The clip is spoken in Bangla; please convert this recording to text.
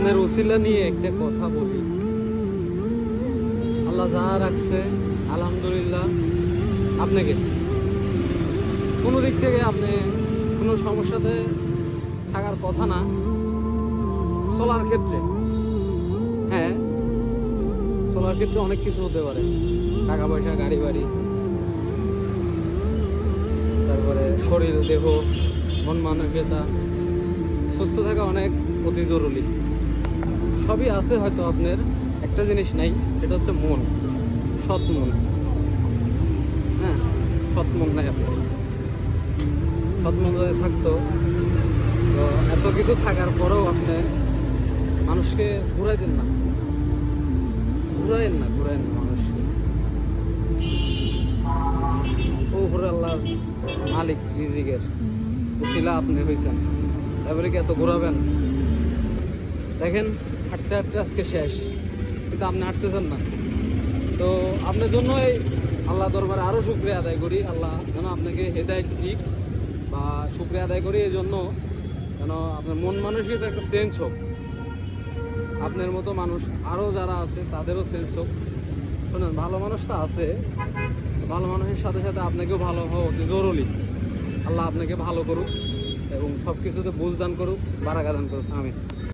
আপনার উসিলা নিয়ে একটা কথা বলি। আল্লাহ যা রাখছে আলহামদুলিল্লাহ, আপনাকে কোনো দিক থেকে আপনি কোনো সমস্যাতে থাকার কথা না। চলার ক্ষেত্রে, হ্যাঁ, চলার ক্ষেত্রে অনেক কিছু হতে পারে, টাকা পয়সা, গাড়ি বাড়ি, তারপরে শরীর, দেহ, মন মানসিকতা, সুস্থ থাকা অনেক অতি জরুরি। সবই আছে, হয়তো আপনার একটা জিনিস নাই, এটা হচ্ছে মন, সৎ মন। হ্যাঁ, সৎ মন নাই আপনার। সৎ মন যদি থাকতো, তো এত কিছু থাকার পরেও আপনি মানুষকে ঘুরাইতেন না, ঘুরাইন না মানুষকে। ও ঘুরে আল্লাহ মালিক রিজিকের উসিলা আপনি হয়েছেন, তারপরে কি এত ঘুরাবেন? দেখেন, হাঁটতে হাঁটতে আজকে শেষ, কিন্তু আপনি হাঁটতেছেন না। তো আপনার জন্যই আল্লাহ দরবারে আরও শুকরিয়া আদায় করি। আল্লাহ যেন আপনাকে হেদায়েত দিক, বা শুকরিয়া আদায় করি এই জন্য যেন আপনার মন মানসিকতা একটা চেঞ্জ হোক, আপনার মতো মানুষ আরও যারা আছে তাদেরও চেঞ্জ হোক। শোনেন, ভালো মানুষ তো আছে, ভালো মানুষের সাথে সাথে আপনাকেও ভালো হওয়া অতি জরুরি। আল্লাহ আপনাকে ভালো করুক এবং সব কিছুতে বুঝ দান করুক, বারাকা দান করুক। আমিন।